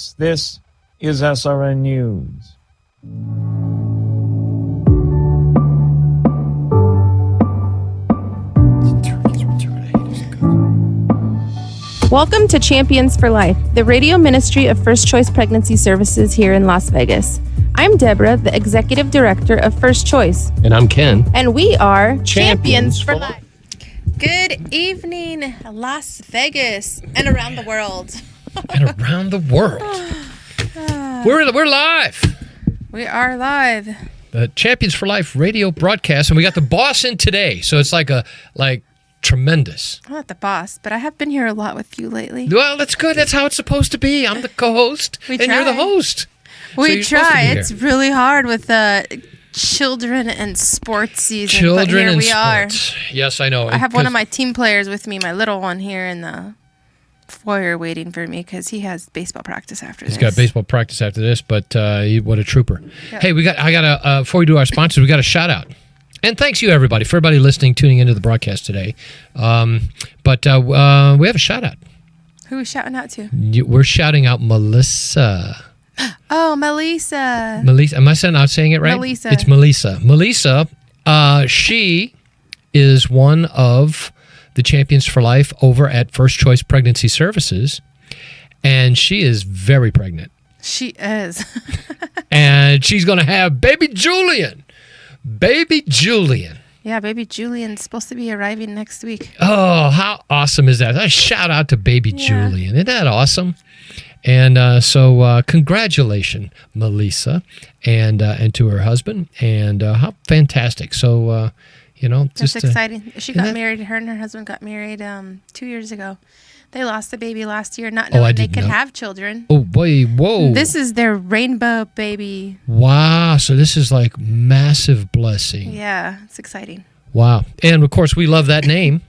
Sports. This is SRN News. Welcome to Champions for Life, the radio ministry of First Choice Pregnancy Services here in Las Vegas. I'm Deborah, the Executive Director of First Choice. And I'm Ken. And we are Champions for Life. Good evening, Las Vegas, and around the world. And around the world. We're live. We are live. The Champions for Life radio broadcast, and we got the boss in today, so it's like tremendous. I'm not the boss, but I have been here a lot with you lately. Well, that's good. That's how it's supposed to be. I'm the co-host, and you're the host. We try. It's really hard with children and sports season. Children but here and we sports. Are. Yes, I know. I have one of my team players with me, my little one here in the foyer waiting for me because he has baseball practice after this. He's got baseball practice after this, but what a trooper. Yep. Hey, before we do our sponsors, we got a shout out. And thanks you, everybody, for everybody listening, tuning into the broadcast today. But we have a shout out. Who are we shouting out to? We're shouting out Melissa. Oh, Melissa. Melissa, am I saying it right? Melissa. It's Melissa. Melissa, she is one of the Champions for Life over at First Choice Pregnancy Services, and she is very pregnant. She is. And she's going to have baby Julian. Baby Julian. Yeah, baby Julian's supposed to be arriving next week. Oh, how awesome is that? A shout out to baby Julian. Isn't that awesome? And so congratulations, Melissa, and to her husband. And how fantastic. So, That's exciting. She got married. Her and her husband got married 2 years ago. They lost the baby last year, not knowing they could have children. Oh, boy, whoa. This is their rainbow baby. Wow, so this is like massive blessing. Yeah, it's exciting. Wow. And, of course, we love that name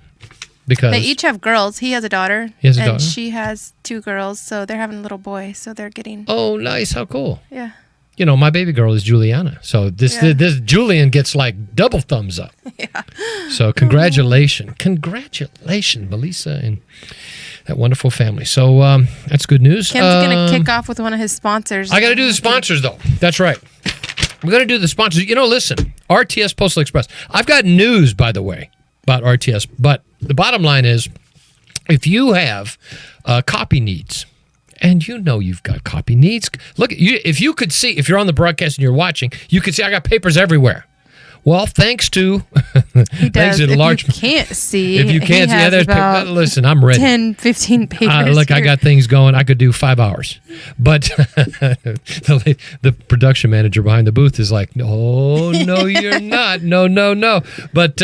because... They each have girls. He has a daughter. He has a daughter? She has 2 girls, so they're having a little boy, so they're getting... Oh, nice. How cool. Yeah. You know, my baby girl is Juliana, so this Julian gets like double thumbs up. Yeah. So congratulations, Melissa, and that wonderful family. So that's good news. Ken's going to kick off with one of his sponsors. I got to do the sponsors, though. That's right. We're going to do the sponsors. Listen, RTS Postal Express. I've got news, by the way, about RTS, but the bottom line is if you have copy needs, and you've got copy needs. Look, if you could see, if you're on the broadcast and you're watching, you could see I got papers everywhere. Well, thanks to he does. If you can't see, there's about listen, I'm ready. 10, 15 papers. Look, here. I got things going. I could do 5 hours, but the production manager behind the booth is like, "No, you're not. No." But.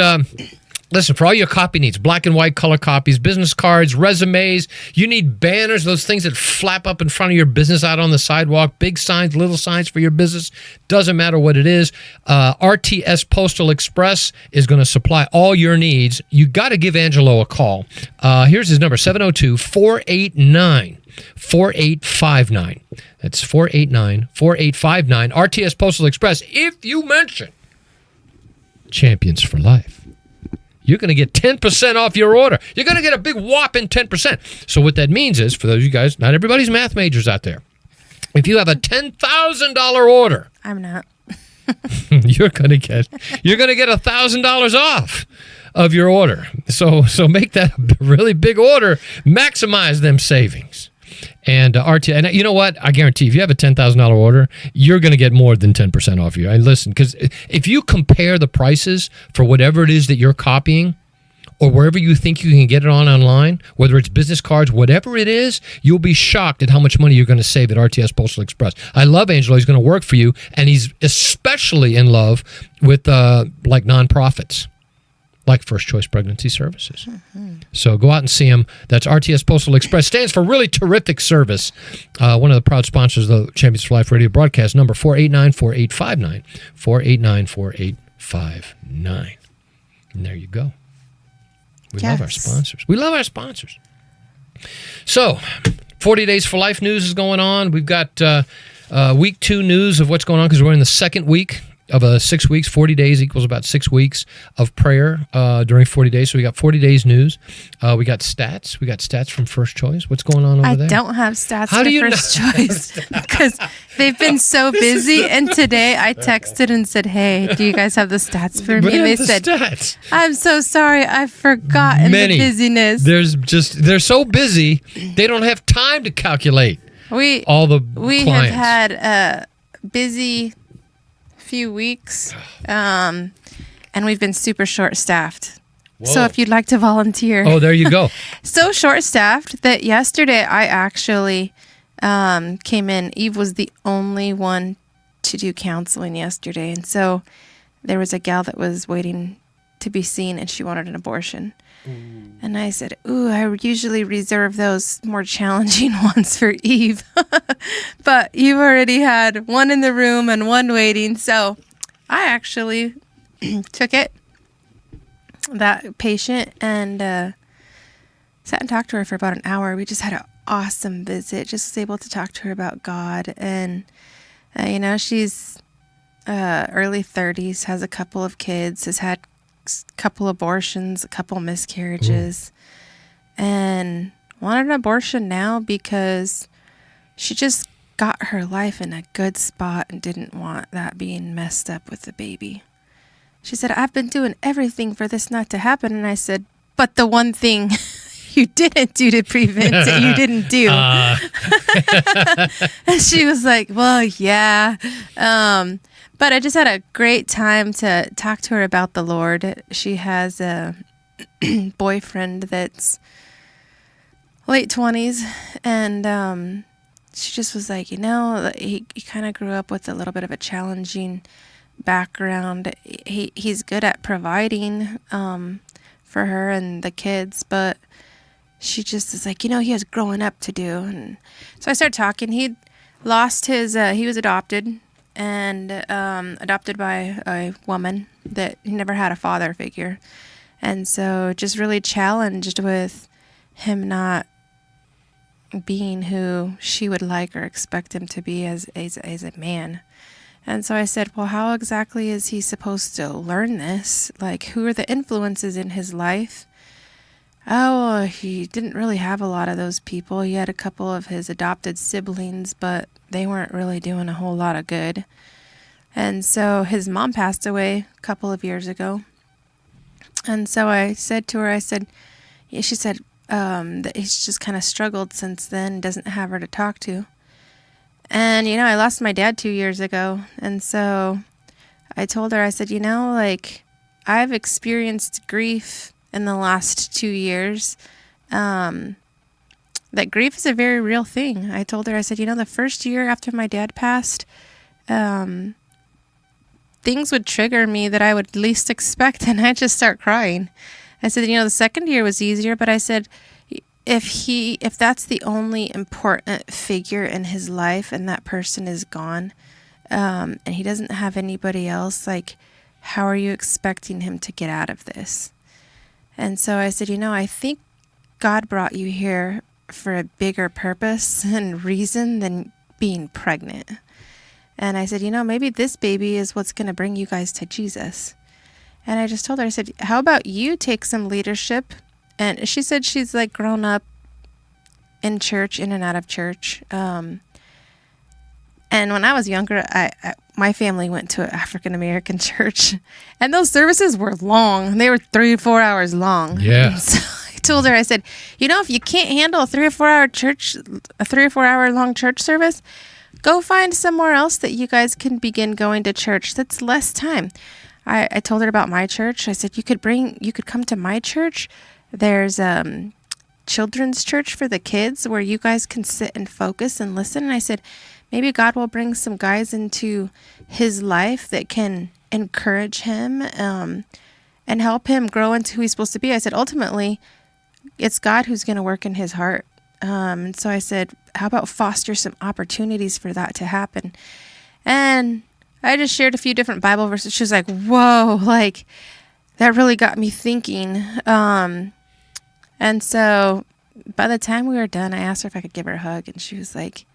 Listen, for all your copy needs, black and white color copies, business cards, resumes, you need banners, those things that flap up in front of your business out on the sidewalk, big signs, little signs for your business, doesn't matter what it is. RTS Postal Express is going to supply all your needs. You got to give Angelo a call. Here's his number, 702-489-4859. That's 489-4859. RTS Postal Express. If you mention Champions for Life, you're going to get 10% off your order. You're going to get a big whopping 10%. So what that means is, for those of you guys, not everybody's math majors out there, if you have a $10,000 order, I'm not. you're going to get $1,000 off of your order. So make that a really big order. Maximize them savings. And and you know what? I guarantee if you have a $10,000 order, you're going to get more than 10% off you. And listen, because if you compare the prices for whatever it is that you're copying or wherever you think you can get it online, whether it's business cards, whatever it is, you'll be shocked at how much money you're going to save at RTS Postal Express. I love Angelo. He's going to work for you, and he's especially in love with like nonprofits, like First Choice Pregnancy Services. Mm-hmm. So go out and see him. That's RTS Postal Express. Stands for really terrific service. One of the proud sponsors of the Champions for Life radio broadcast, number 489-4859. 489-4859. And there you go. We love our sponsors. We love our sponsors. So, 40 Days for Life news is going on. We've got week 2 news of what's going on because we're in the second week 6 weeks. 40 days equals about 6 weeks of prayer during 40 days. So we got 40 days news. We got stats. We got stats from First Choice. What's going on over there? I don't have stats How for do you First Choice because they've been so busy. And today I texted and said, "Hey, do you guys have the stats for me?" And they said, stats. "I'm so sorry, I forgot in the busyness." They're so busy they don't have time to calculate all the we clients. have had a busy few weeks, and we've been super short-staffed. Whoa. So if you'd like to volunteer. Oh, there you go. So short-staffed that yesterday I actually came in. Eve was the only one to do counseling yesterday. And so there was a gal that was waiting to be seen and she wanted an abortion. And I said, I usually reserve those more challenging ones for Eve. But Eve already had one in the room and one waiting. So I actually took that patient, and sat and talked to her for about an hour. We just had an awesome visit. Just was able to talk to her about God. And, she's early 30s, has a couple of kids, has had couple abortions, a couple miscarriages, and wanted an abortion now because she just got her life in a good spot and didn't want that being messed up with the baby. She said, "I've been doing everything for this not to happen." And I said, "But the one thing you didn't do to prevent it, you didn't do." And she was like, "Well, yeah." But I just had a great time to talk to her about the Lord. She has a boyfriend that's late 20s, and she just was like, he kind of grew up with a little bit of a challenging background. He's good at providing for her and the kids, but she just is like, he has growing up to do. And so I started talking. He'd lost his, he was adopted. And adopted by a woman that he never had a father figure. And so just really challenged with him not being who she would like or expect him to be as a man. And so I said, well, how exactly is he supposed to learn this? Like, who are the influences in his life? Oh, he didn't really have a lot of those people. He had a couple of his adopted siblings, but they weren't really doing a whole lot of good. And so his mom passed away a couple of years ago. And so I said to her, she said that he's just kind of struggled since then, doesn't have her to talk to. And, I lost my dad 2 years ago. And so I told her, I said, I've experienced grief in the last 2 years. That grief is a very real thing. I told her, I said, the first year after my dad passed, things would trigger me that I would least expect, and I'd just start crying. I said, the second year was easier, but I said, if that's the only important figure in his life and that person is gone, and he doesn't have anybody else, how are you expecting him to get out of this? And so I said, I think God brought you here for a bigger purpose and reason than being pregnant. And I said, maybe this baby is what's going to bring you guys to Jesus. And I just told her, I said, how about you take some leadership? And she said she's grown up in church, in and out of church. And when I was younger, my family went to an African-American church, and those services were long. They were 3 or 4 hours long. Yeah. So I told her, I said, if you can't handle a 3 or 4 hour long church service, go find somewhere else that you guys can begin going to church. That's less time. I told her about my church. I said, you could come to my church. There's children's church for the kids where you guys can sit and focus and listen. And I said, maybe God will bring some guys into his life that can encourage him and help him grow into who he's supposed to be. I said, ultimately, it's God who's going to work in his heart. And so I said, how about foster some opportunities for that to happen? And I just shared a few different Bible verses. She was like, whoa, that really got me thinking. And so by the time we were done, I asked her if I could give her a hug, and she was like,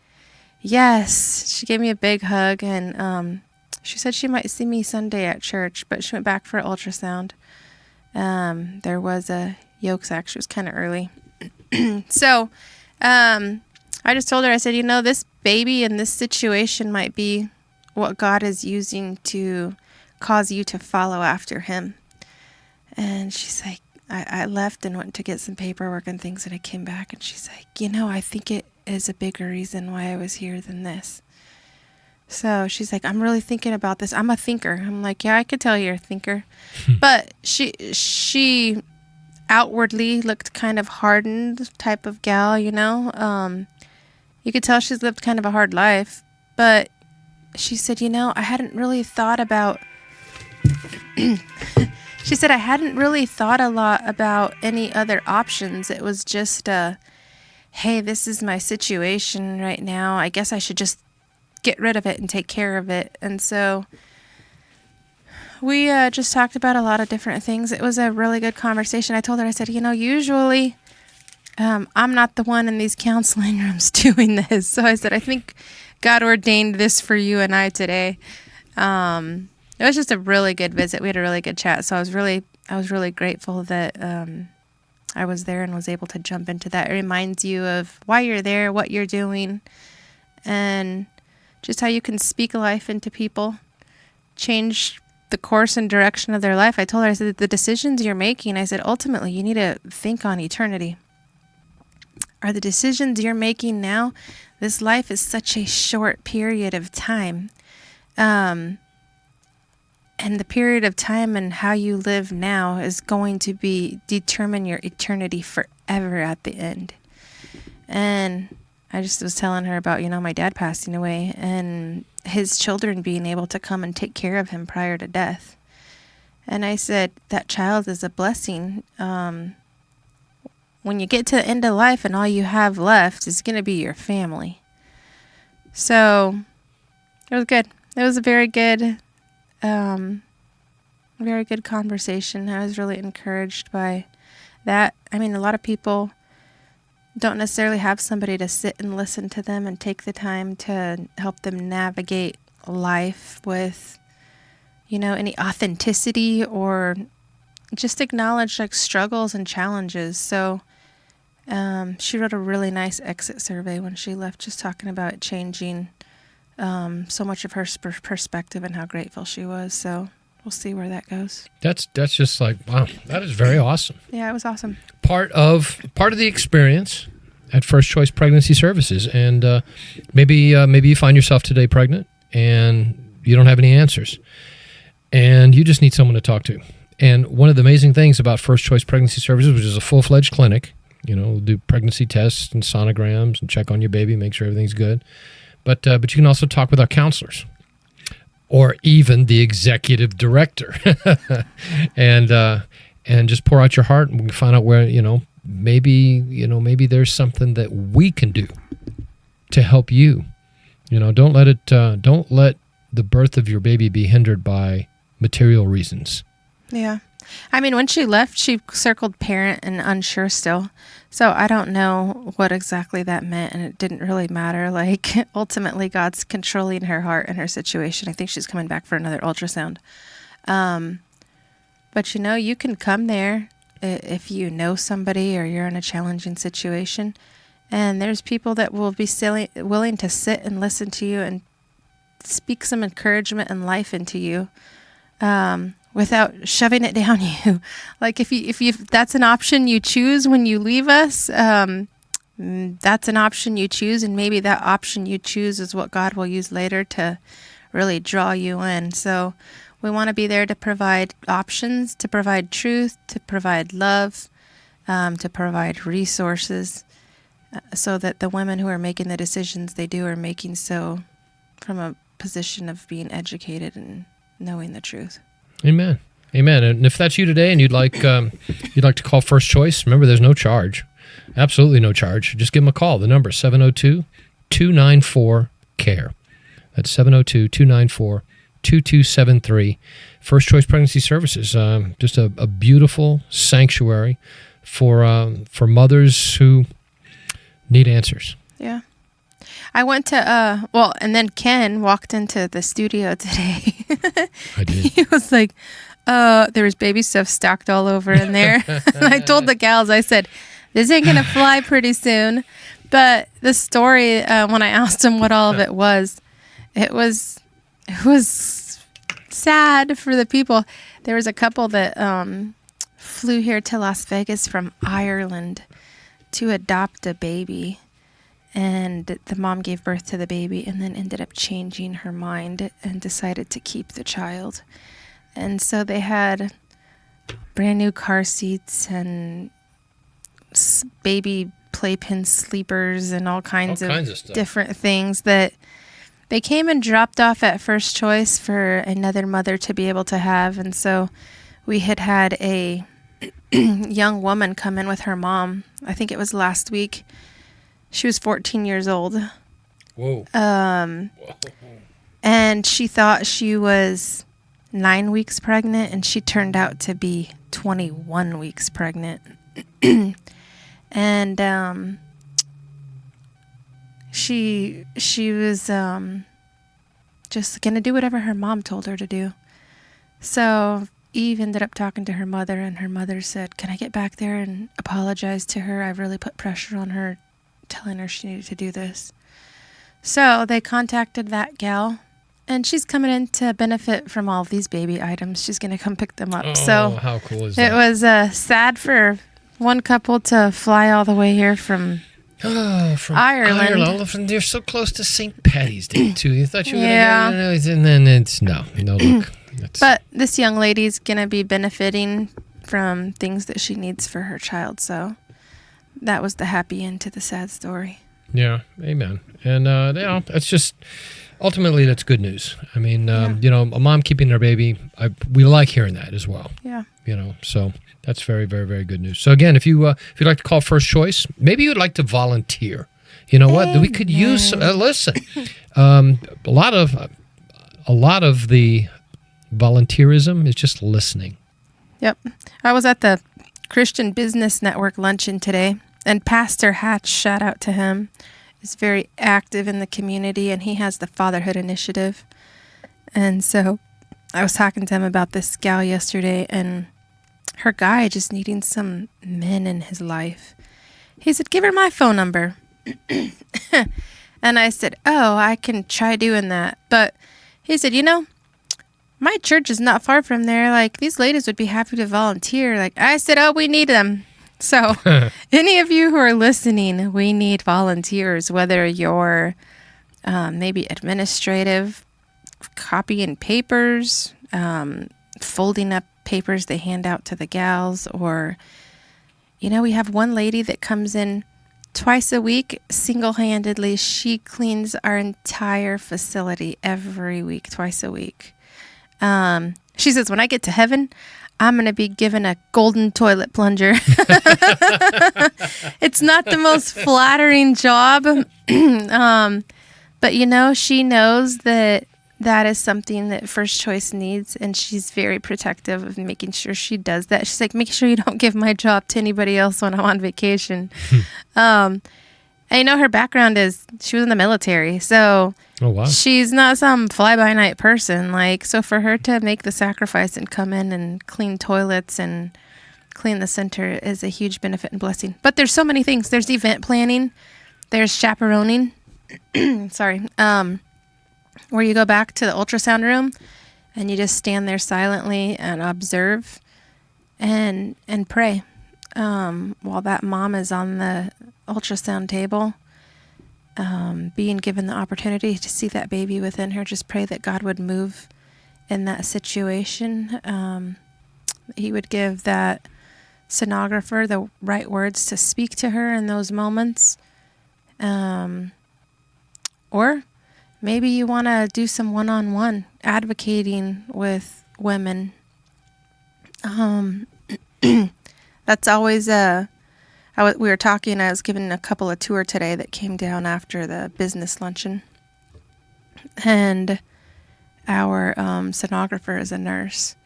yes. She gave me a big hug, and She said she might see me Sunday at church, but she went back for an ultrasound. There was a yolk sac. She was kind of early. So I just told her, I said, this baby in this situation might be what God is using to cause you to follow after him. And she's like, I left and went to get some paperwork and things, and I came back, and she's like, I think it is a bigger reason why I was here than this. So she's like, I'm really thinking about this. I'm a thinker. I'm like, yeah, I could tell you're a thinker. But she outwardly looked kind of hardened type of gal, you could tell she's lived kind of a hard life. But she said, I hadn't really thought about... She said, I hadn't really thought a lot about any other options. It was just, hey, this is my situation right now. I guess I should just get rid of it and take care of it. And so we just talked about a lot of different things. It was a really good conversation. I told her, I said, usually I'm not the one in these counseling rooms doing this. So I said, I think God ordained this for you and I today. It was just a really good visit. We had a really good chat. So I was really grateful that I was there and was able to jump into that. It reminds you of why you're there, what you're doing, and just how you can speak life into people, change the course and direction of their life. I told her, I said, the decisions you're making, I said, ultimately, you need to think on eternity. Are the decisions you're making now, this life is such a short period of time. And the period of time and how you live now is going to determine your eternity forever at the end. And I just was telling her about, my dad passing away and his children being able to come and take care of him prior to death. And I said, that child is a blessing. When you get to the end of life and all you have left is going to be your family. So it was good. It was a very good conversation. I was really encouraged by that. I mean, a lot of people don't necessarily have somebody to sit and listen to them and take the time to help them navigate life with, any authenticity or just acknowledge struggles and challenges. So she wrote a really nice exit survey when she left, just talking about it changing so much of her perspective and how grateful she was. So we'll see where that goes. That's just wow, that is very awesome. Yeah, it was awesome. Part of the experience at First Choice Pregnancy Services, and maybe you find yourself today pregnant and you don't have any answers, and you just need someone to talk to. And one of the amazing things about First Choice Pregnancy Services, which is a full-fledged clinic, we'll do pregnancy tests and sonograms and check on your baby, make sure everything's good. But you can also talk with our counselors, or even the executive director, and just pour out your heart, and we can find out where maybe there's something that we can do to help you. Don't let the birth of your baby be hindered by material reasons. Yeah. I mean, when she left, she circled parent and unsure still. So I don't know what exactly that meant, and it didn't really matter. Ultimately, God's controlling her heart and her situation. I think she's coming back for another ultrasound. But you can come there if you know somebody or you're in a challenging situation, and there's people that will be willing to sit and listen to you and speak some encouragement and life into you. Without shoving it down you. If that's an option you choose when you leave us, that's an option you choose, and maybe that option you choose is what God will use later to really draw you in. So we want to be there to provide options, to provide truth, to provide love, to provide resources, so that the women who are making the decisions they do are making so from a position of being educated and knowing the truth. Amen. And if that's you today and you'd like to call First Choice, remember there's no charge. Absolutely no charge. Just give them a call. The number is 702-294-CARE. That's 702-294-2273. First Choice Pregnancy Services. Just a beautiful sanctuary for mothers who need answers. Yeah. I went to and then Ken walked into the studio today. I did. He was like, there was baby stuff stacked all over in there. And I told the gals, I said, this ain't gonna fly pretty soon. But the story, when I asked him what all of it was sad for the people. There was a couple that flew here to Las Vegas from Ireland to adopt a baby. And the mom gave birth to the baby and then ended up changing her mind and decided to keep the child. And so they had brand new car seats and baby playpen sleepers and all kinds of stuff. different things that they came and dropped off at First Choice for another mother to be able to have. And so we had a young woman come in with her mom. I think it was last week. She was 14 years old. Whoa. And she thought she was 9 weeks pregnant, and she turned out to be 21 weeks pregnant. And she was just going to do whatever her mom told her to do. So Eve ended up talking to her mother, and her mother said, can I get back there and apologize to her? I've really put pressure on her, telling her she needed to do this. So they contacted that gal, and she's coming in to benefit from all of these baby items. She's going to come pick them up. Oh, so how cool is it that? was sad for one couple to fly all the way here from from Ireland. All of them, they're so close to St. Patty's Day, too. You thought you were Yeah. going to, and then it's, no, look. But this young lady's going to be benefiting from things that she needs for her child. So that was the happy end to the sad story. Yeah, amen. And, it's just, ultimately, that's good news. I mean, a mom keeping their baby, we like hearing that as well. Yeah. So that's very, very, very good news. So again, if you'd like to call First Choice, maybe you'd like to volunteer. You know what? We could use, listen, a lot of the volunteerism is just listening. Yep. I was at the Christian Business Network luncheon today, and Pastor Hatch, shout out to him, is very active in the community, and he has the Fatherhood Initiative. And so I was talking to him about this gal yesterday, and her guy just needing some men in his life. He said, give her my phone number. And I said, oh, I can try doing that. But he said, my church is not far from there. Like, these ladies would be happy to volunteer. Like, I said, oh, we need them. So any of you who are listening, we need volunteers, whether you're maybe administrative, copying papers, folding up papers they hand out to the gals, or, we have one lady that comes in twice a week, single-handedly. She cleans our entire facility every week, twice a week. She says, when I get to heaven, I'm going to be given a golden toilet plunger. It's not the most flattering job. But, she knows that is something that First Choice needs, and she's very protective of making sure she does that. She's like, make sure you don't give my job to anybody else when I'm on vacation. And her background is she was in the military, so oh, wow. She's not some fly-by-night person. So for her to make the sacrifice and come in and clean toilets and clean the center is a huge benefit and blessing. But there's so many things. There's event planning. There's chaperoning. Sorry. Where you go back to the ultrasound room and you just stand there silently and observe and pray while that mom is on the ultrasound table, being given the opportunity to see that baby within her. Just pray that God would move in that situation. He would give that sonographer the right words to speak to her in those moments. Or maybe you want to do some one-on-one advocating with women. That's always we were talking, I was giving a couple a tour today that came down after the business luncheon. And our sonographer is a nurse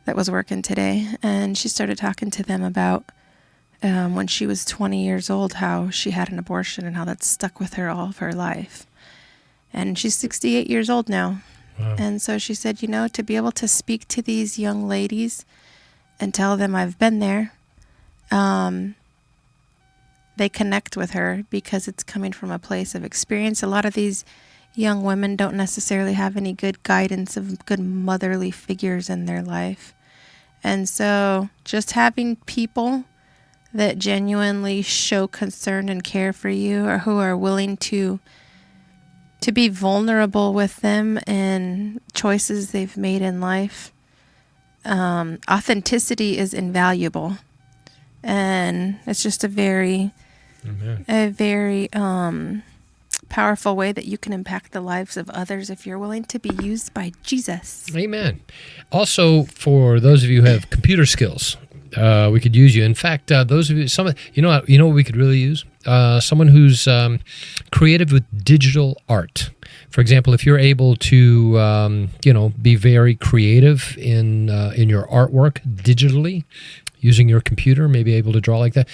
that was working today. And she started talking to them about when she was 20 years old, how she had an abortion and how that stuck with her all of her life. And she's 68 years old now. Wow. And so she said, to be able to speak to these young ladies and tell them I've been there, they connect with her because it's coming from a place of experience. A lot of these young women don't necessarily have any good guidance of good motherly figures in their life. And so just having people that genuinely show concern and care for you, or who are willing to be vulnerable with them and choices they've made in life. Authenticity is invaluable. And it's just a very powerful way that you can impact the lives of others if you're willing to be used by Jesus. Amen. Also, for those of you who have computer skills, we could use you. In fact, those of you, you know what we could really use? Someone who's creative with digital art. For example, if you're able to, be very creative in your artwork digitally, using your computer, maybe able to draw like that,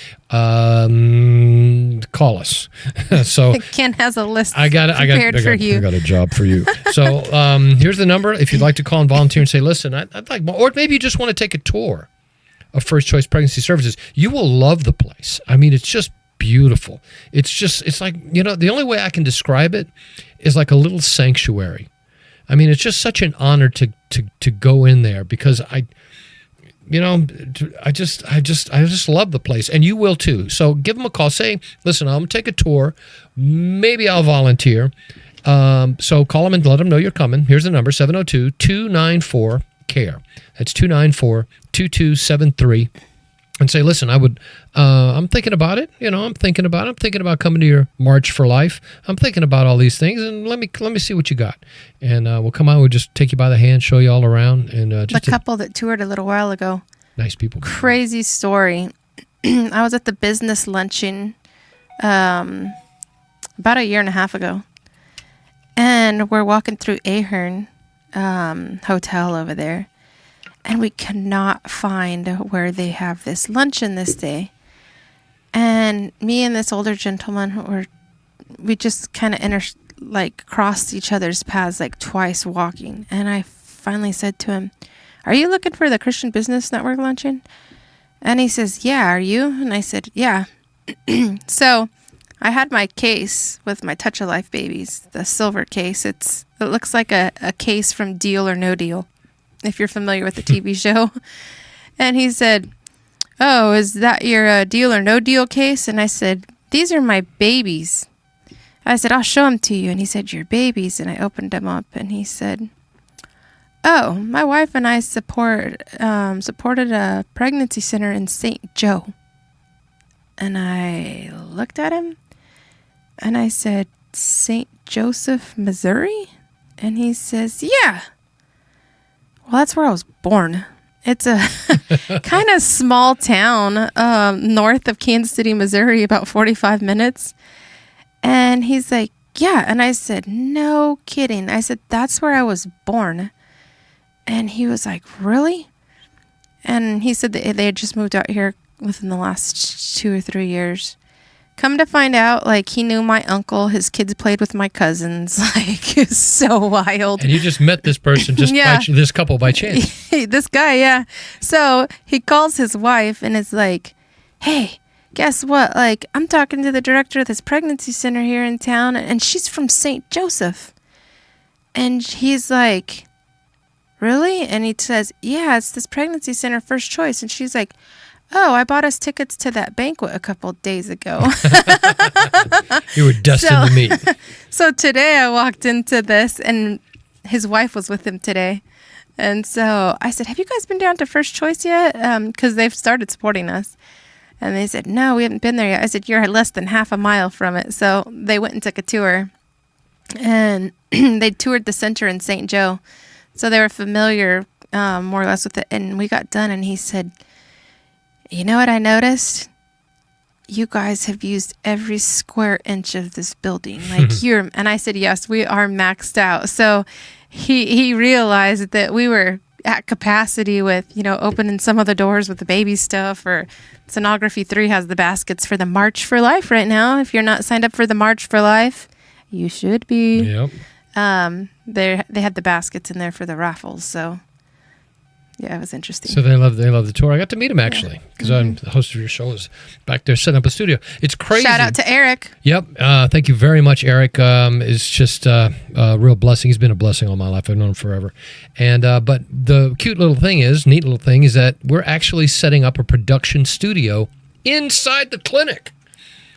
call us. So Ken has a list prepared for you. I got a job for you. So here's the number. If you'd like to call and volunteer and say, listen, I'd like more, or maybe you just want to take a tour of First Choice Pregnancy Services. You will love the place. I mean, it's just beautiful. It's like, the only way I can describe it is like a little sanctuary. I mean, it's just such an honor to go in there because I just love the place, and you will too. So give them a call. Say, listen, I'm going to take a tour. Maybe I'll volunteer. So call them and let them know you're coming. Here's the number, 702-294-CARE. That's 294-2273. And say, listen, I'm thinking about it. I'm thinking about coming to your March for Life. I'm thinking about all these things, and let me see what you got. And we'll come out. We'll just take you by the hand, show you all around. And the couple that toured a little while ago. Nice people. Crazy story. I was at the business luncheon about a year and a half ago, and we're walking through Ahern Hotel over there. And we cannot find where they have this luncheon this day. And me and this older gentleman, we just kind of crossed each other's paths like twice walking. And I finally said to him, "Are you looking for the Christian Business Network luncheon?" And he says, "Yeah, are you?" And I said, "Yeah." So I had my case with my Touch of Life babies, the silver case. It looks like a case from Deal or No Deal, if you're familiar with the TV show. And he said, "Oh, is that your Deal or No Deal case?" And I said, "These are my babies." I said, "I'll show them to you." And he said, "Your babies?" And I opened them up, and he said, "Oh, my wife and I supported a pregnancy center in St. Joe." And I looked at him, and I said, "St. Joseph, Missouri?" And he says, "Yeah. Well, that's where I was born." It's a kind of small town north of Kansas City, Missouri, about 45 minutes. And he's like, "Yeah." And I said, "No kidding." I said, "That's where I was born." And he was like, "Really?" And he said that they had just moved out here within the last 2 or 3 years. Come to find out, he knew my uncle. His kids played with my cousins. It's so wild. And you just met this person, this couple by chance. This guy, yeah. So he calls his wife and is like, "Hey, guess what? I'm talking to the director of this pregnancy center here in town, and she's from St. Joseph." And he's like, "Really?" And he says, "Yeah, it's this pregnancy center, First Choice." And she's like, "Oh, I bought us tickets to that banquet a couple days ago." You were destined to meet. So today I walked into this, and his wife was with him today. And so I said, "Have you guys been down to First Choice yet?" Because they've started supporting us. And they said, "No, we haven't been there yet." I said, "You're less than half a mile from it." So they went and took a tour. And they toured the center in St. Joe. So they were familiar more or less with it. And we got done, and he said, "You know what I noticed? You guys have used every square inch of this building. And I said, "Yes, we are maxed out." So he realized that we were at capacity with, opening some of the doors with the baby stuff. Or Sonography 3 has the baskets for the March for Life right now. If you're not signed up for the March for Life, you should be. Yep. They had the baskets in there for the raffles. So, yeah, it was interesting. So they love the tour. I got to meet him actually because I'm the host of your show. Is back there setting up a studio. It's crazy. Shout out to Eric. Yep. Thank you very much, Eric. It's just a real blessing. He's been a blessing all my life. I've known him forever. And but the neat little thing is that we're actually setting up a production studio inside the clinic.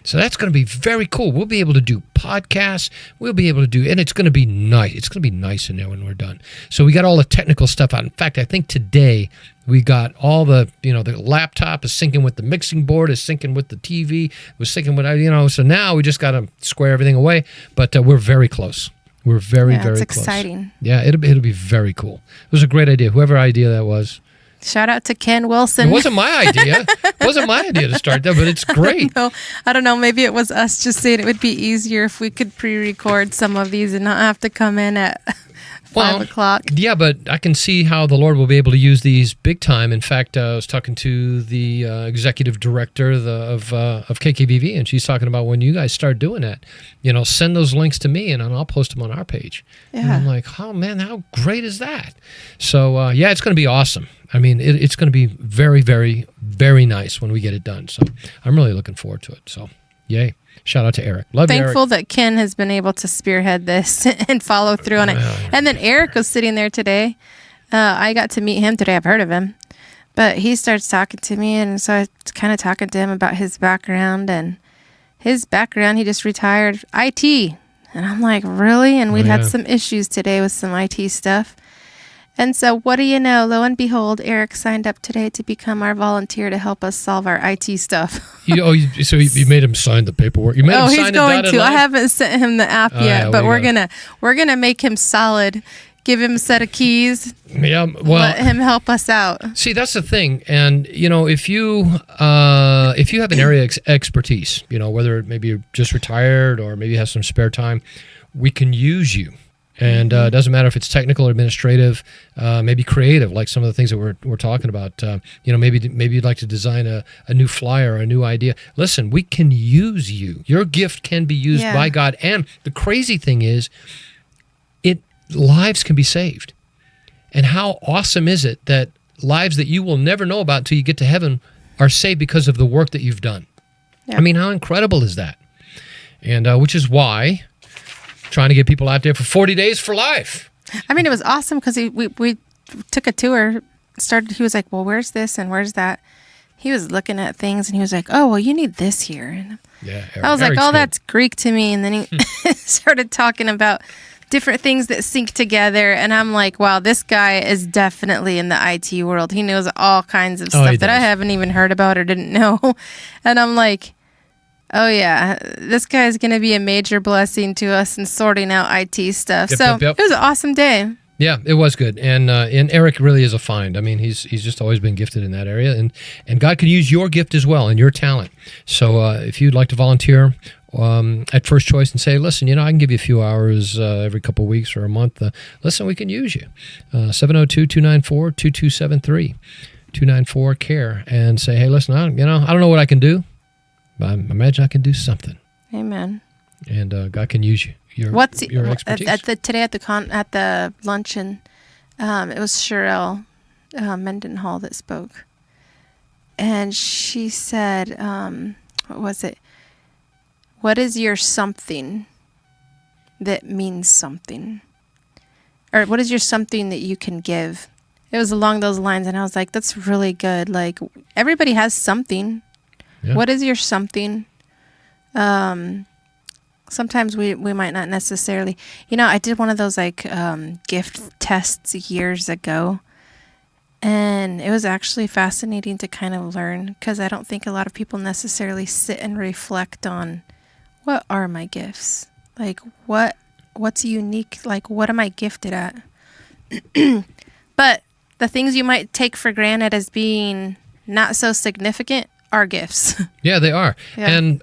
So that's going to be very cool. We'll be able to do podcasts. We'll be able to do, and it's going to be nice. It's going to be nice in there when we're done. So we got all the technical stuff out. In fact, I think today we got all the laptop is syncing with the mixing board, is syncing with the TV, was syncing with, so now we just got to square everything away. But we're very close. We're very it's close. Exciting. Yeah, it'll be very cool. It was a great idea. Whoever idea that was. Shout out to Ken Wilson. It wasn't my idea. It wasn't my idea to start that, but it's great. I don't know. Maybe it was us just saying it would be easier if we could pre-record some of these and not have to come in at 5 o'clock. Yeah, but I can see how the Lord will be able to use these big time. In fact, I was talking to the executive director of KKBV, and she's talking about when you guys start doing that, send those links to me, and I'll post them on our page. Yeah. And I'm like, oh, man, how great is that? So, it's going to be awesome. I mean, it's going to be very, very, very nice when we get it done. So I'm really looking forward to it. So, yay. Shout out to Eric. Love you, Eric. Thankful that Ken has been able to spearhead this and follow through on it. And then Eric was sitting there today. I got to meet him today. I've heard of him. But he starts talking to me, and so I was kind of talking to him about his background. And his background, he just retired IT. And I'm like, really? And we'd had some issues today with some IT stuff. And so what do you know? Lo and behold, Eric signed up today to become our volunteer to help us solve our IT stuff. So you made him sign the paperwork. You made him sign he's going to. line? I haven't sent him the app yet, but we're gonna make him solid. Give him a set of keys. Yeah, let him help us out. See, that's the thing. And if you have an area expertise, whether maybe you're just retired or maybe you have some spare time, we can use you. And it doesn't matter if it's technical or administrative, maybe creative, like some of the things that we're talking about. Maybe you'd like to design a new flyer or a new idea. Listen, we can use you. Your gift can be used by God. And the crazy thing is, lives can be saved. And how awesome is it that lives that you will never know about until you get to heaven are saved because of the work that you've done? Yeah. I mean, how incredible is that? And which is why trying to get people out there for 40 days for life. I mean, it was awesome because we took a tour. He was like, well, where's this and where's that? He was looking at things and he was like, oh, well, you need this here. And I was like, oh, that's Greek to me. And then he started talking about different things that sync together. And I'm like, wow, this guy is definitely in the IT world. He knows all kinds of stuff that I haven't even heard about or didn't know. And I'm like, oh, yeah, this guy is going to be a major blessing to us in sorting out IT stuff. It was an awesome day. Yeah, it was good. And Eric really is a find. I mean, he's just always been gifted in that area. And God can use your gift as well and your talent. So if you'd like to volunteer at First Choice and say, listen, I can give you a few hours every couple of weeks or a month. Listen, we can use you. 702-294-2273, 294-CARE. And say, hey, listen, I don't know what I can do. But I imagine I can do something. Amen. And God can use you. Your expertise. Today at the luncheon, it was Sherelle Mendenhall that spoke, and she said, "What was it? What is your something that means something, or what is your something that you can give?" It was along those lines, and I was like, "That's really good. Like everybody has something." Yeah. What is your something? Sometimes we might not necessarily, I did one of those gift tests years ago, and it was actually fascinating to kind of learn because I don't think a lot of people necessarily sit and reflect on what are my gifts? Like what's unique? Like what am I gifted at? But the things you might take for granted as being not so significant are gifts. Yeah, they are. Yeah. And,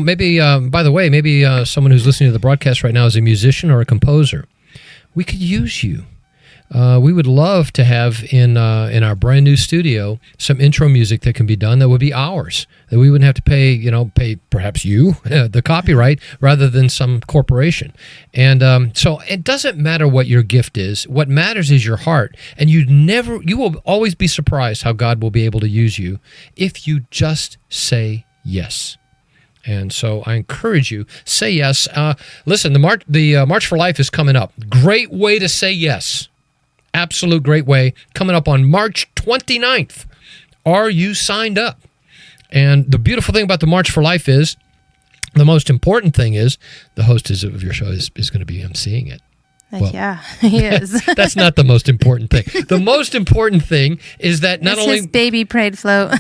maybe, by the way, maybe someone who's listening to the broadcast right now is a musician or a composer. We could use you. we would love to have in our brand new studio some intro music that can be done that would be ours, that we wouldn't have to pay perhaps you the copyright rather than some corporation. And so it doesn't matter what your gift is. What matters is your heart, and you will always be surprised how God will be able to use you if you just say yes. And so I encourage you, say yes. Listen, the March for Life is coming up. Great way to say yes. Absolute great way. Coming up on March 29th. Are you signed up? And the beautiful thing about the March for Life is, the most important thing is, the host of your show is going to be emceeing it. Well, yeah, he is. That's not the most important thing. The most important thing is that not it's only his baby parade float.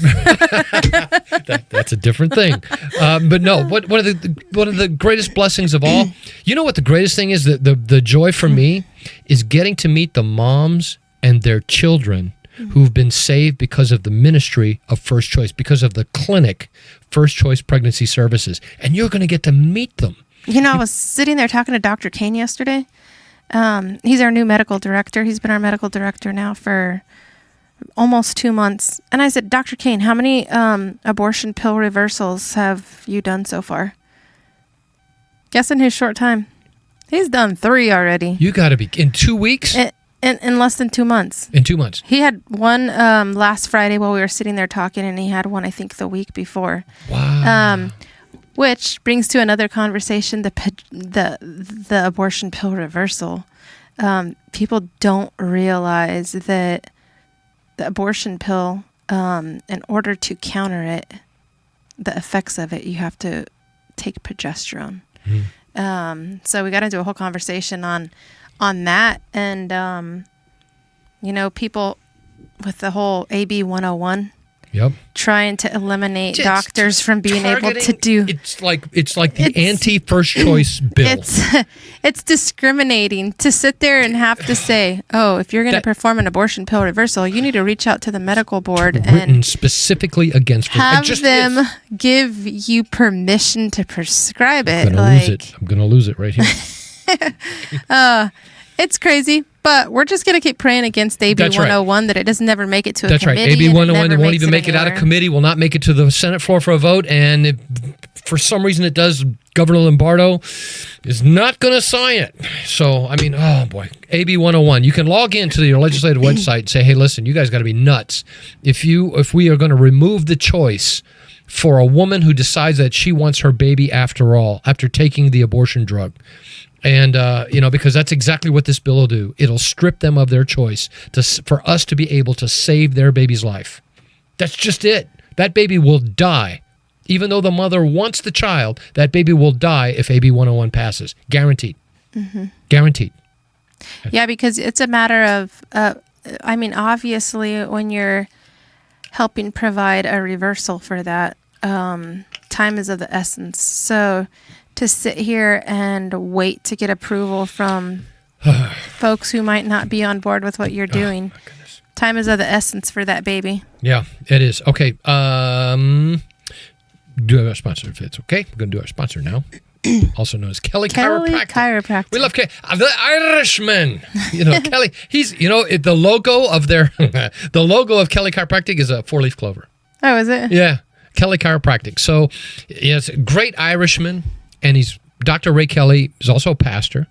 that's a different thing. But no, one of the greatest blessings of all. You know what the greatest thing is? The joy for me is getting to meet the moms and their children who've been saved because of the ministry of First Choice, because of the clinic, First Choice Pregnancy Services, and you're going to get to meet them. You know, I was sitting there talking to Dr. Kane yesterday. He's our new medical director. He's been our medical director now for almost 2 months. And I said, Dr. Kane, how many abortion pill reversals have you done so far? Guess in his short time. He's done 3 already. You got to be in 2 weeks? In less than 2 months. In 2 months. He had one last Friday while we were sitting there talking, and he had one, I think, the week before. Wow. Which brings to another conversation, the abortion pill reversal. People don't realize that the abortion pill, in order to counter it, the effects of it, you have to take progesterone. So we got into a whole conversation on that, and people with the whole AB 101. Yep. Trying to eliminate doctors from being able to do. It's like the anti-First Choice bill. It's discriminating to sit there and have to say, oh, if you're going to perform an abortion pill reversal, you need to reach out to the medical board and specifically against have them give you permission to prescribe it. I'm going to lose it right here. It's crazy. But we're just going to keep praying against AB 101 that it doesn't never make it to a committee. That's right. AB 101 won't even make it out of committee, will not make it to the Senate floor for a vote. And if for some reason it does, Governor Lombardo is not going to sign it. So, I mean, oh boy, AB 101. You can log into your legislative website and say, hey, listen, you guys got to be nuts. If we are going to remove the choice for a woman who decides that she wants her baby after all, after taking the abortion drug. And, because that's exactly what this bill will do. It'll strip them of their choice for us to be able to save their baby's life. That's just it. That baby will die. Even though the mother wants the child, that baby will die if AB 101 passes. Guaranteed. Mm-hmm. Guaranteed. Yeah, because it's a matter of, obviously, when you're helping provide a reversal for that, time is of the essence. So to sit here and wait to get approval from folks who might not be on board with what you're doing. Oh, my goodness. Time is of the essence for that baby. Yeah, it is. Okay. Do have a sponsor if it's okay. We're going to do our sponsor now. Also known as Kelly Chiropractic. We love Kelly. The Irishman. Kelly. He's, the logo of the logo of Kelly Chiropractic is a 4-leaf clover. Oh, is it? Yeah. Kelly Chiropractic. So, yes, great Irishman. And Dr. Ray Kelly is also a pastor.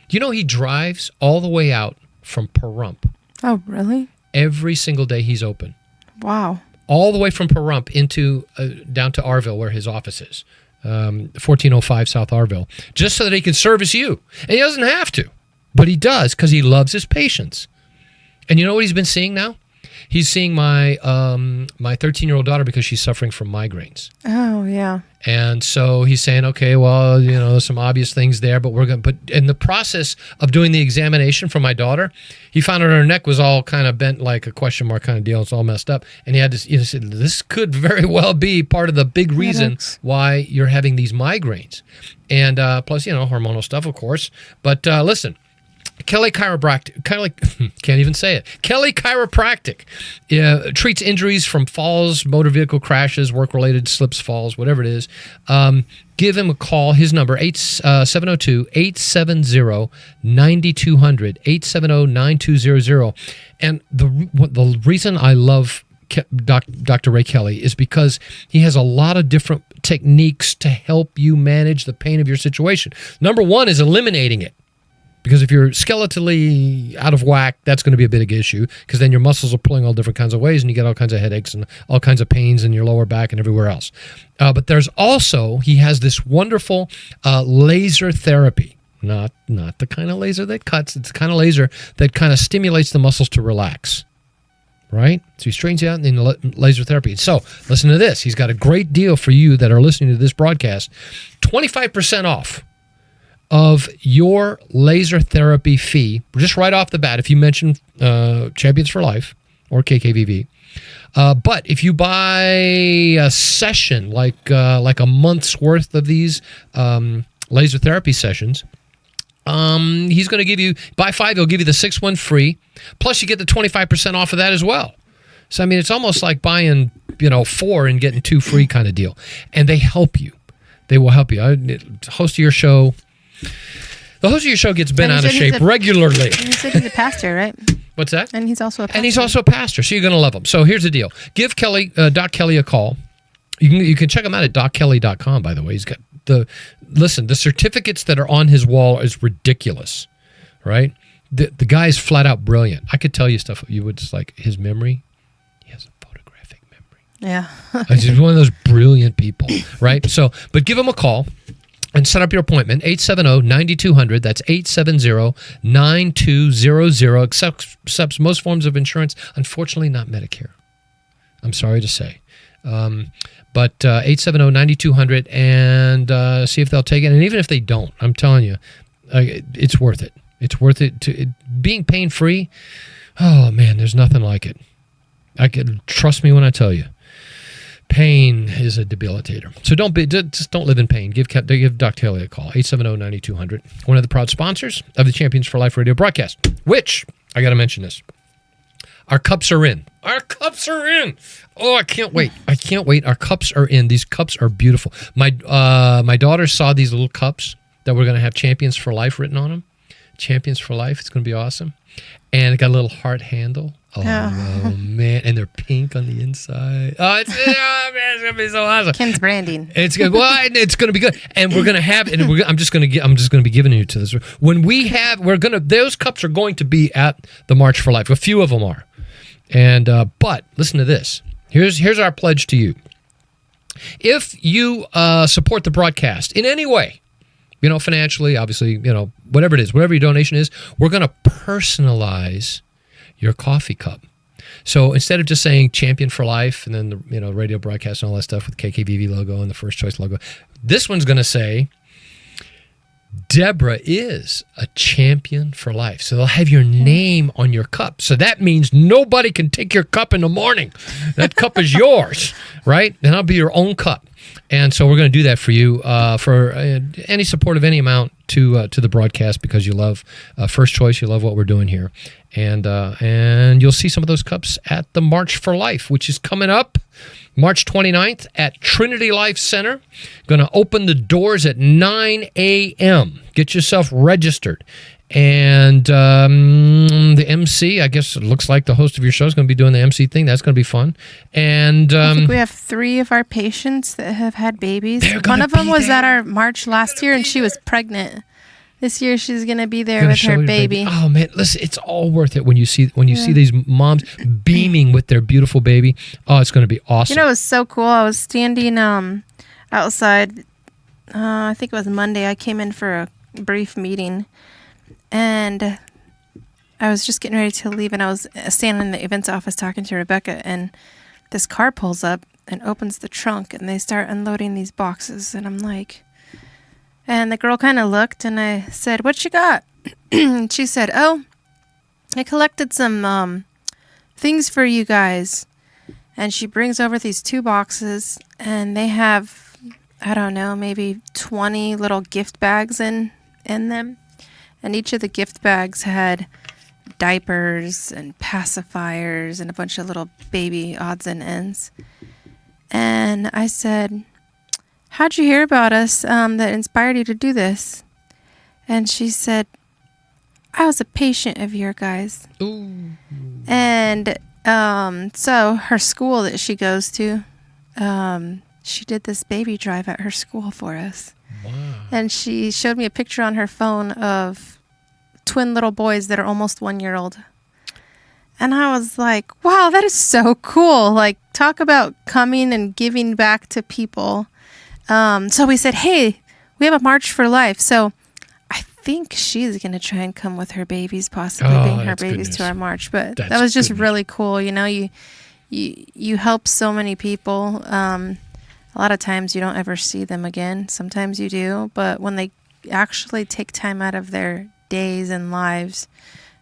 He drives all the way out from Pahrump. Oh, really? Every single day he's open. Wow. All the way from Pahrump down to Arville, where his office is, 1405 South Arville, just so that he can service you. And he doesn't have to, but he does because he loves his patients. And you know what he's been seeing now? He's seeing my 13-year-old daughter because she's suffering from migraines. Oh, yeah. And so he's saying, okay, well, there's some obvious things there, but in the process of doing the examination for my daughter, he found out her neck was all kind of bent like a question mark kind of deal. It's all messed up. And he had to, said, this could very well be part of the big reason why you're having these migraines. And plus, hormonal stuff, of course. But listen, Kelly Chiropractic. Kelly can't even say it. Kelly Chiropractic treats injuries from falls, motor vehicle crashes, work-related slips, falls, whatever it is. Give him a call. His number 702-870-9200, 870-9200. And the reason I love Dr. Ray Kelly is because he has a lot of different techniques to help you manage the pain of your situation. Number one is eliminating it. Because if you're skeletally out of whack, that's going to be a big issue, because then your muscles are pulling all different kinds of ways and you get all kinds of headaches and all kinds of pains in your lower back and everywhere else. But there's also, he has this wonderful laser therapy. Not the kind of laser that cuts. It's the kind of laser that kind of stimulates the muscles to relax. Right? So he straightens you out in laser therapy. So listen to this. He's got a great deal for you that are listening to this broadcast. 25% off of your laser therapy fee, just right off the bat, if you mention Champions for Life or KKVV. But if you buy a session, like a month's worth of these laser therapy sessions, he's going to give you, buy 5, he'll give you the 6th one free. Plus, you get the 25% off of that as well. So, I mean, it's almost like buying, 4 and getting 2 free kind of deal. And they help you. They will help you. The host of your show gets bent out of shape regularly. You said he's a pastor, right? What's that? And he's also a pastor. And he's also a pastor, so you're going to love him. So here's the deal. Give Kelly, Doc Kelly a call. You can check him out at dockelly.com, by the way. He's got the certificates that are on his wall is ridiculous, right? The guy is flat out brilliant. I could tell you stuff you would just like. His memory, he has a photographic memory. Yeah. He's one of those brilliant people, right? So, but give him a call and set up your appointment, 870-9200. That's 870-9200. Accepts most forms of insurance. Unfortunately, not Medicare. I'm sorry to say. But 870-9200 and see if they'll take it. And even if they don't, I'm telling you, it's worth it. It's worth it. Being pain-free, oh, man, there's nothing like it. Trust me when I tell you. Pain is a debilitator. So don't live in pain. Give Doc Kelly a call, 870-9200. One of the proud sponsors of the Champions for Life radio broadcast, which, I got to mention this, our cups are in. Our cups are in. Oh, I can't wait. Our cups are in. These cups are beautiful. My daughter saw these little cups that were going to have Champions for Life written on them. Champions for Life. It's going to be awesome. And it got a little heart handle. Oh, man. And they're pink on the inside. Oh, it's going to be so awesome. Ken's branding. It's good. Well, it's going to be good. And we're going to have, and I'm just going to be giving you to this. When those cups are going to be at the March for Life. A few of them are. And, but listen to this. Here's our pledge to you. If you support the broadcast in any way, financially, obviously, whatever it is, whatever your donation is, we're going to personalize your coffee cup. So instead of just saying Champion for Life and then the radio broadcast and all that stuff with KKVV logo and the First Choice logo, this one's going to say Deborah is a champion for life. So they'll have your name on your cup. So that means nobody can take your cup in the morning. That cup is yours, right? And that'll be your own cup. And so we're going to do that for you for any support of any amount to the broadcast, because you love First Choice, you love what we're doing here. And you'll see some of those cups at the March for Life, which is coming up March 29th at Trinity Life Center. Going to open the doors at 9 a.m. Get yourself registered. And the MC, I guess it looks like the host of your show is going to be doing the MC thing. That's going to be fun. And I think we have 3 of our patients that have had babies. One of them was at our March last year, and she was pregnant. This year she's going to be there with her baby. Oh, man, listen, it's all worth it when you see these moms beaming with their beautiful baby. Oh, it's going to be awesome. It was so cool. I was standing outside, I think it was Monday. I came in for a brief meeting, and I was just getting ready to leave, and I was standing in the events office talking to Rebecca, and this car pulls up and opens the trunk, and they start unloading these boxes, and I'm like... And the girl kind of looked, and I said, "What you got?" And she said, "Oh, I collected some things for you guys." And she brings over these 2 boxes, and they have, I don't know, maybe 20 little gift bags in them. and each of the gift bags had diapers and pacifiers and a bunch of little baby odds and ends. And I said, how'd you hear about us that inspired you to do this? And she said, I was a patient of your guys. Ooh. And so her school that she goes to, she did this baby drive at her school for us. Wow. And she showed me a picture on her phone of twin little boys that are almost 1 year old. And I was like, wow, that is so cool. Like, talk about coming and giving back to people. So we said, hey, we have a March for Life. So I think she's going to try and come with her babies, possibly bring her babies to our March. But that was just really cool. You know, you help so many people. A lot of times you don't ever see them again. Sometimes you do. But when they actually take time out of their days and lives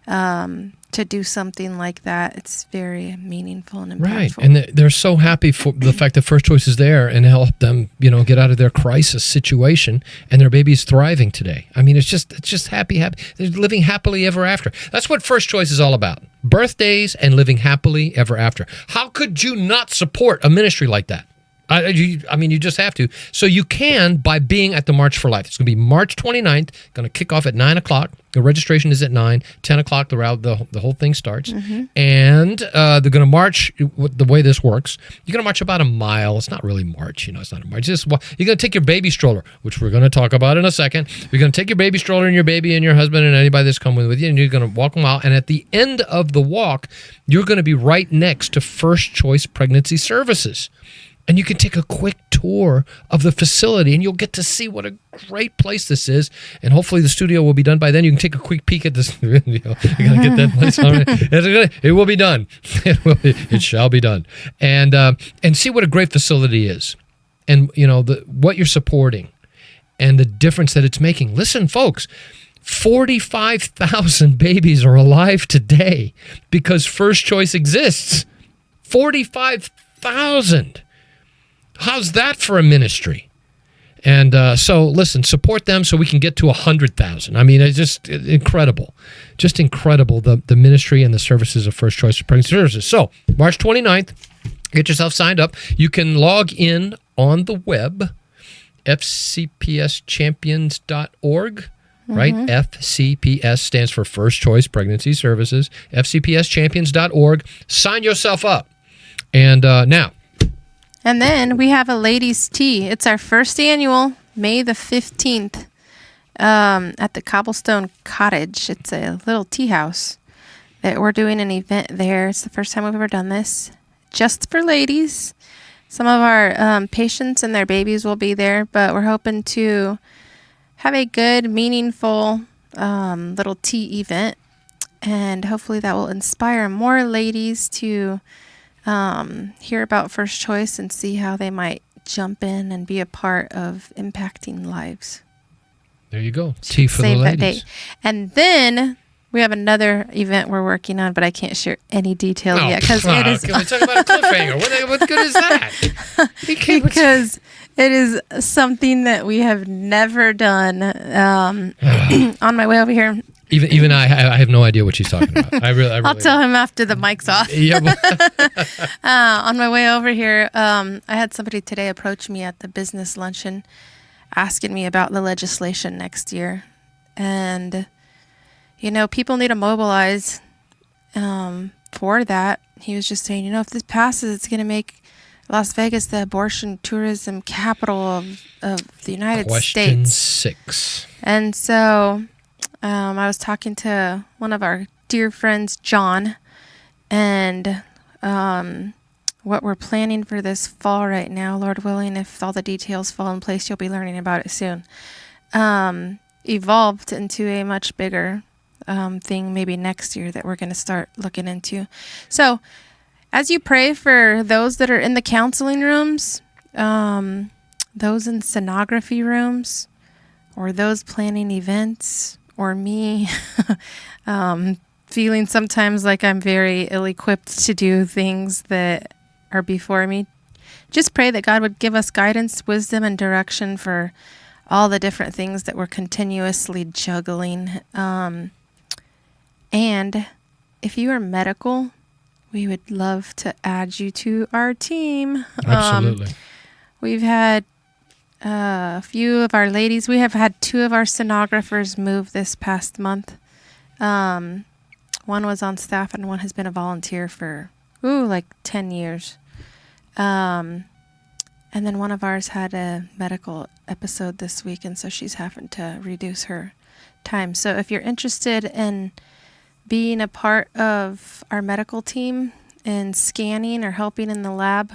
to do something like that, it's very meaningful and impactful. Right, and they're so happy for the fact that First Choice is there and help them, get out of their crisis situation, and their baby's thriving today. I mean, it's just happy. They're living happily ever after. That's what First Choice is all about: birthdays and living happily ever after. How could you not support a ministry like that? I mean, you just have to. So you can by being at the March for Life. It's going to be March 29th, going to kick off at 9 o'clock. The registration is at 9. 10 o'clock, the whole thing starts. Mm-hmm. And they're going to march, the way this works, you're going to march about a mile. It's not really March, it's not a march. You're going to take your baby stroller, which we're going to talk about in a second. You're going to take your baby stroller and your baby and your husband and anybody that's coming with you, and you're going to walk a mile. And at the end of the walk, you're going to be right next to First Choice Pregnancy Services. And you can take a quick tour of the facility, and you'll get to see what a great place this is. And hopefully the studio will be done by then. You can take a quick peek at this. You're going to get that place on it. It will be done. It shall be done. And see what a great facility is. And, what you're supporting and the difference that it's making. Listen, folks, 45,000 babies are alive today because First Choice exists. 45,000. How's that for a ministry? And so, listen, support them so we can get to 100,000. I mean, it's just incredible. Just incredible, the ministry and the services of First Choice Pregnancy Services. So, March 29th, get yourself signed up. You can log in on the web, fcpschampions.org, right? FCPS stands for First Choice Pregnancy Services, fcpschampions.org. Sign yourself up. And now, and then we have a ladies' tea. It's our first annual, May the 15th, at the Cobblestone Cottage. It's a little tea house that we're doing an event there. It's the first time we've ever done this, just for ladies. Some of our patients and their babies will be there, but we're hoping to have a good, meaningful little tea event, and hopefully that will inspire more ladies to hear about First Choice and see how they might jump in and be a part of impacting lives. There you go. Tea for the ladies. That date. And then we have another event we're working on, but I can't share any details yet because it is. Can we talk about a cliffhanger? What good is that? Because it is something that we have never done. On my way over here. Even I have no idea what she's talking about. I really I'll tell him after the mic's off. Yeah. On my way over here, I had somebody today approach me at the business luncheon asking me about the legislation next year. And, people need to mobilize for that. He was just saying, if this passes, it's going to make Las Vegas the abortion tourism capital of the United States. Question 6. And so I was talking to one of our dear friends, John, and what we're planning for this fall right now, Lord willing, if all the details fall in place, you'll be learning about it soon, evolved into a much bigger thing maybe next year that we're going to start looking into. So as you pray for those that are in the counseling rooms, those in sonography rooms, or those planning events, or me feeling sometimes like I'm very ill-equipped to do things that are before me, just pray that God would give us guidance, wisdom, and direction for all the different things that we're continuously juggling. And if you are medical, we would love to add you to our team. Absolutely. We've had a few of our ladies. We have had 2 of our sonographers move this past month. One was on staff and one has been a volunteer for, like 10 years. And then one of ours had a medical episode this week, and so she's having to reduce her time. So if you're interested in being a part of our medical team and scanning or helping in the lab,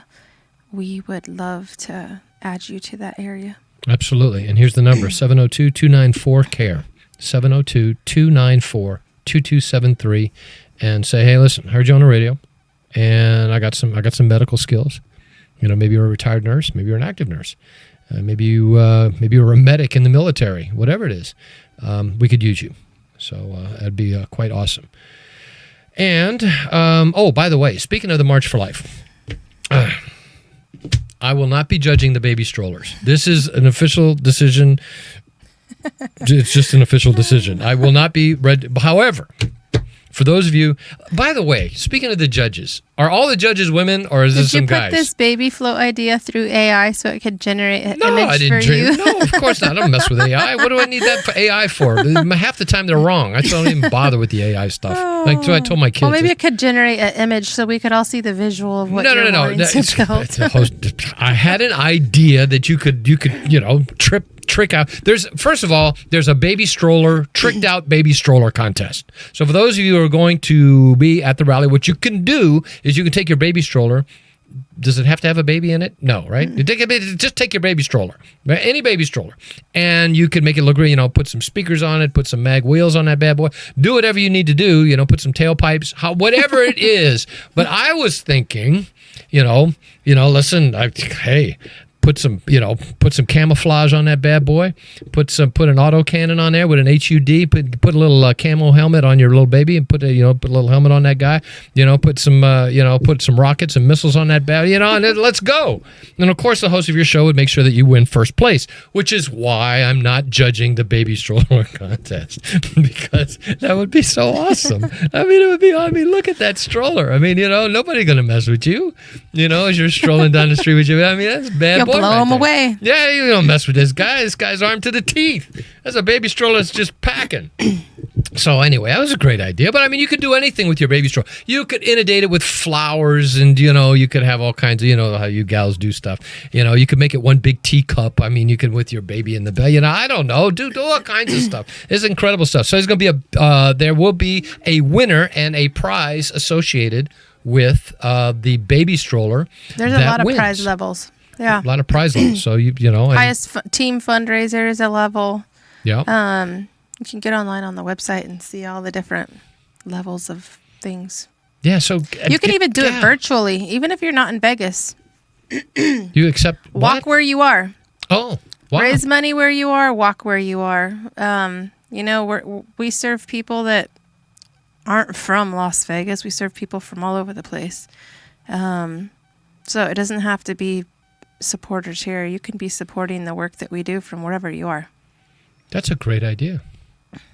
we would love to add you to that area. Absolutely. And here's the number, 702-294-CARE, 702-294-2273, and say, hey, listen, I heard you on the radio, and I got some medical skills. You know, maybe you're a retired nurse, maybe you're an active nurse, maybe you were a medic in the military, whatever it is. We could use you. So that'd be quite awesome. And, by the way, speaking of the March for Life, I will not be judging the baby strollers. This is an official decision. It's just an official decision. I will not be read. However, for those of you, by the way, speaking of the judges, are all the judges women or is this some guys? Did you put this baby float idea through AI so it could generate an image I didn't for you? No, of course not. I don't mess with AI. What do I need that for AI for? Half the time they're wrong. I don't even bother with the AI stuff. Like so I told my kids. Well, maybe it could generate an image so we could all see the visual of what you're wanting to build. I had an idea that you could trick out. First of all, there's a baby stroller, tricked out baby stroller contest. So for those of you who are going to be at the rally, what you can do is you can take your baby stroller. Does it have to have a baby in it? No, right? Just take your baby stroller, right? Any baby stroller, and you can make it look great. Put some speakers on it, put some mag wheels on that bad boy. Do whatever you need to do. Put some tailpipes, whatever it is. But I was thinking, listen, hey. Put some camouflage on that bad boy. Put an auto cannon on there with an HUD. Put a little camo helmet on your little baby, and put a little helmet on that guy. Put some rockets and missiles on that bad. And then let's go. And of course, the host of your show would make sure that you win first place, which is why I'm not judging the baby stroller contest because that would be so awesome. I mean, it would be. Look at that stroller. Nobody's gonna mess with you. As you're strolling down the street with you. That's bad. You'll blow him away. Yeah, you don't mess with this guy. This guy's armed to the teeth. That's a baby stroller that's just packing. So anyway, that was a great idea. But you could do anything with your baby stroller. You could inundate it with flowers, and you could have all kinds of how you gals do stuff. You could make it one big teacup. You could with your baby in the bed. I don't know, do all kinds of stuff. It's incredible stuff. So there's going to be there will be a winner and a prize associated with the baby stroller. There's a lot of prize levels. Yeah, a lot of prize levels. So highest team fundraiser is a level. Yeah. You can get online on the website and see all the different levels of things. Yeah. So you can even do it virtually, even if you're not in Vegas. You accept walk where you are. Oh, wow. Raise money where you are. Walk where you are. We serve people that aren't from Las Vegas. We serve people from all over the place. So it doesn't have to be supporters here. You can be supporting the work that we do from wherever you are. That's a great idea.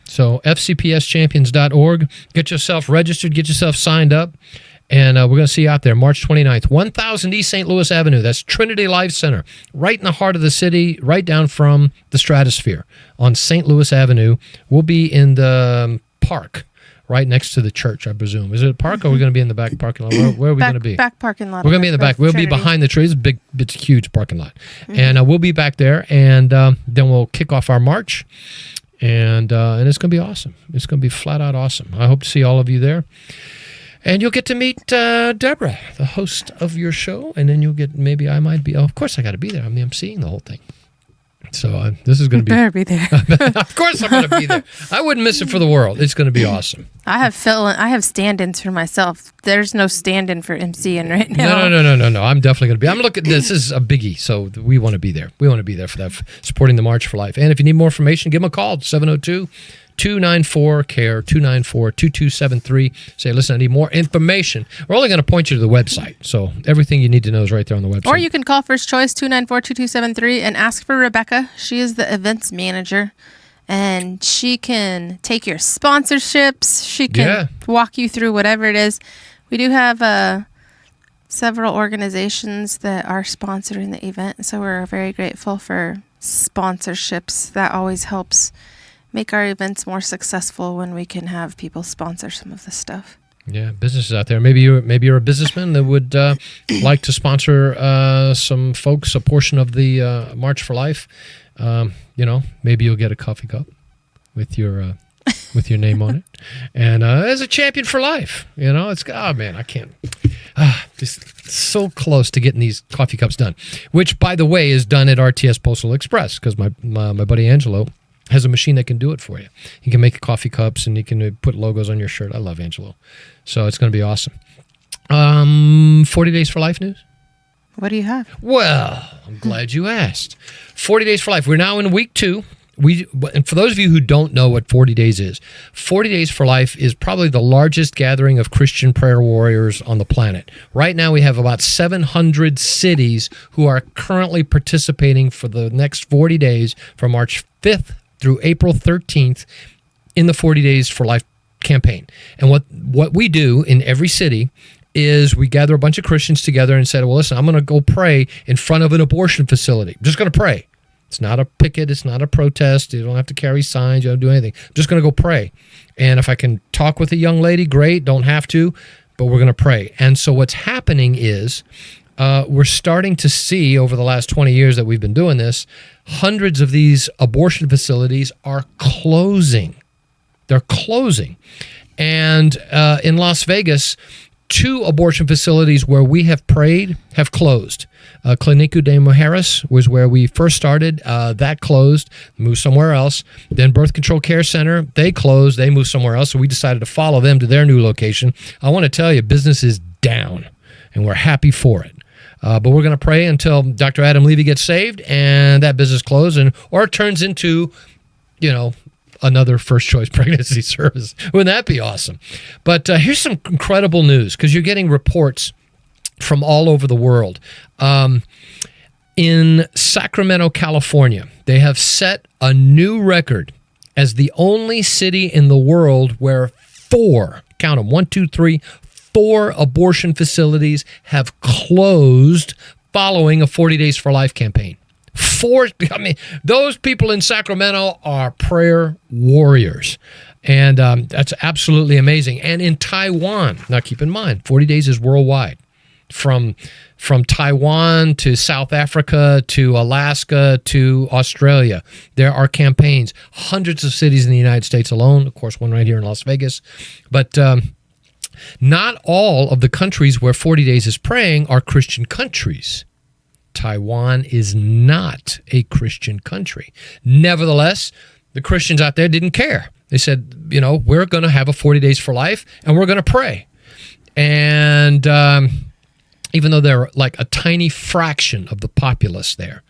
So fcpschampions.org. Get yourself registered. Get yourself signed up. And we're going to see you out there March 29th, 1000 East St. Louis Avenue. That's Trinity Life Center, right in the heart of the city, right down from the Stratosphere on St. Louis Avenue. We'll be in the park right next to the church, I presume. Is it a park, or are we going to be in the back parking lot? Where are we going to be? Back parking lot. We're going to be in the back. We'll be behind the trees. It's a huge parking lot. Mm-hmm. And we'll be back there, and then we'll kick off our march, and it's going to be awesome. It's going to be flat out awesome. I hope to see all of you there. And you'll get to meet Deborah, the host of your show, and then you'll get, maybe I might be, of course I got to be there. I'm emceeing the whole thing. So this is going to be... better be there. Of course I'm going to be there. I wouldn't miss it for the world. It's going to be awesome. I have stand-ins for myself. There's no stand-in for MCing right now. No. I'm definitely going to be. I'm looking. This is a biggie, so we want to be there. We want to be there for that, supporting the March for Life. And if you need more information, give them a call, 702 294-CARE, 294-2273. Say, listen, I need more information. We're only going to point you to the website. So everything you need to know is right there on the website. Or you can call First Choice 294-2273 and ask for Rebecca. She is the events manager. And she can take your sponsorships. She can walk you through whatever it is. We do have several organizations that are sponsoring the event. So we're very grateful for sponsorships. That always helps make our events more successful when we can have people sponsor some of the stuff. Yeah, businesses out there. Maybe you're a businessman that would like to sponsor some folks a portion of the March for Life. Maybe you'll get a coffee cup with your name on it, and as a champion for life. It's I can't. Just so close to getting these coffee cups done, which, by the way, is done at RTS Postal Express because my buddy Angelo has a machine that can do it for you. He can make coffee cups and he can put logos on your shirt. I love Angelo, so it's going to be awesome. 40 Days for Life news. What do you have? Well, I'm glad you asked. 40 Days for Life. We're now in week 2. And for those of you who don't know what 40 Days is, 40 Days for Life is probably the largest gathering of Christian prayer warriors on the planet. Right now, we have about 700 cities who are currently participating for the next 40 days from March 5th through April 13th in the 40 Days for Life campaign. And what we do in every city is we gather a bunch of Christians together and say, well, listen, I'm going to go pray in front of an abortion facility. I'm just going to pray. It's not a picket. It's not a protest. You don't have to carry signs. You don't do anything. I'm just going to go pray. And if I can talk with a young lady, great. Don't have to, but we're going to pray. And so what's happening is we're starting to see over the last 20 years that we've been doing this, hundreds of these abortion facilities are closing. They're closing. And in Las Vegas, 2 abortion facilities where we have prayed have closed. Clínico de Mujeres was where we first started. That closed, moved somewhere else. Then Birth Control Care Center, they closed. They moved somewhere else. So we decided to follow them to their new location. I want to tell you, business is down, and we're happy for it. But we're going to pray until Dr. Adam Levy gets saved and that business closes, or it turns into, another First Choice pregnancy service. Wouldn't that be awesome? But here's some incredible news, because you're getting reports from all over the world. In Sacramento, California, they have set a new record as the only city in the world where 4, count them, 1, 2, 3, 4 abortion facilities have closed following a 40 Days for Life campaign. 4, those people in Sacramento are prayer warriors. And that's absolutely amazing. And in Taiwan, now keep in mind, 40 Days is worldwide. From Taiwan to South Africa to Alaska to Australia, there are campaigns. Hundreds of cities in the United States alone. Of course, one right here in Las Vegas. But not all of the countries where 40 Days is praying are Christian countries. Taiwan is not a Christian country. Nevertheless, the Christians out there didn't care. They said, we're going to have a 40 Days for Life, and we're going to pray. And even though they're like a tiny fraction of the populace there.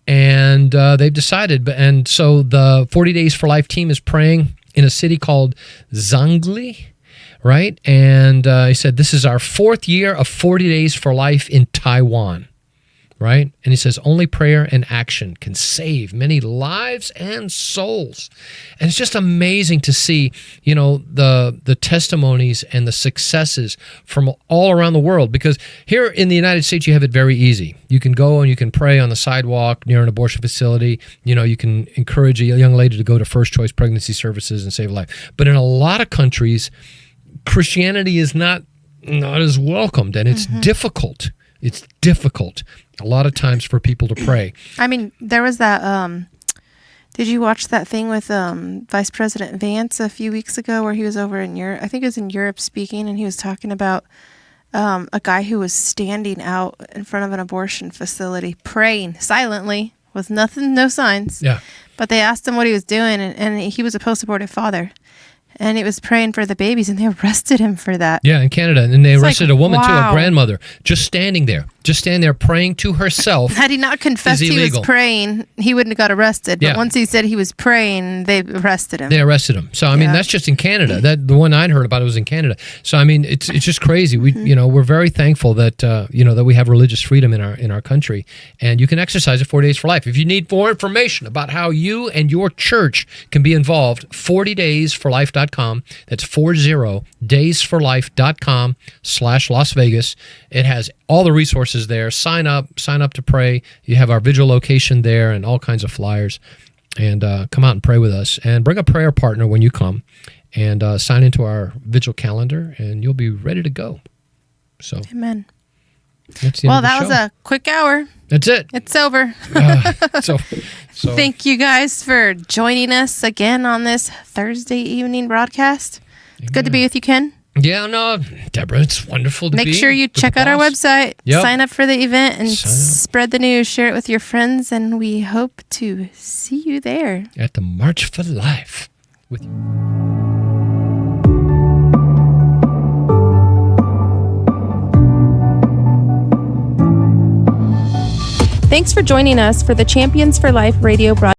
And they've decided, and so the 40 Days for Life team is praying in a city called Zhangli, right? And he said, this is our 4th year of 40 Days for Life in Taiwan. Right? And he says, only prayer and action can save many lives and souls. And it's just amazing to see, the testimonies and the successes from all around the world. Because here in the United States, you have it very easy. You can go and you can pray on the sidewalk near an abortion facility. You can encourage a young lady to go to First Choice Pregnancy Services and save a life. But in a lot of countries, Christianity is not as welcomed, and it's difficult. It's difficult a lot of times for people to pray. There was that, did you watch that thing with Vice President Vance a few weeks ago where he was over in Europe? I think it was in Europe speaking, and he was talking about a guy who was standing out in front of an abortion facility praying silently with no signs. Yeah. But they asked him what he was doing, and he was a post-abortive father. And he was praying for the babies, and they arrested him for that. Yeah, in Canada. And they arrested a woman, too, wow. a grandmother, just standing there. just standing there praying to herself. Had he not confessed he was illegal. praying, he wouldn't have got arrested. But Yeah. once he said he was praying, they arrested him. They arrested him. So I mean, Yeah. that's just in Canada. That the one I'd heard about it was in Canada. So I mean, it's just crazy. We we're very thankful that that we have religious freedom in our country, and you can exercise it 4 Days for Life. If you need more information about how you and your church can be involved, 40daysforlife.com. That's 40daysforlife.com/Las Vegas. It has all the resources there. Sign up to pray. You have our vigil location there and all kinds of flyers. And come out and pray with us. And bring a prayer partner when you come. And sign into our vigil calendar, and you'll be ready to go. So, Amen. that's the Well, end of the that was show. a quick hour. That's it. It's over. So Thank you guys for joining us again on this Thursday evening broadcast. It's good to be with you, Ken. yeah, no, Deborah, it's wonderful to be. Make sure you with the check out our boss. website, Yep. sign up for the event, and Sign up. spread the news. Share it with your friends, and we hope to see you there. At the March for Life with you. Thanks for joining us for the Champions for Life radio broadcast.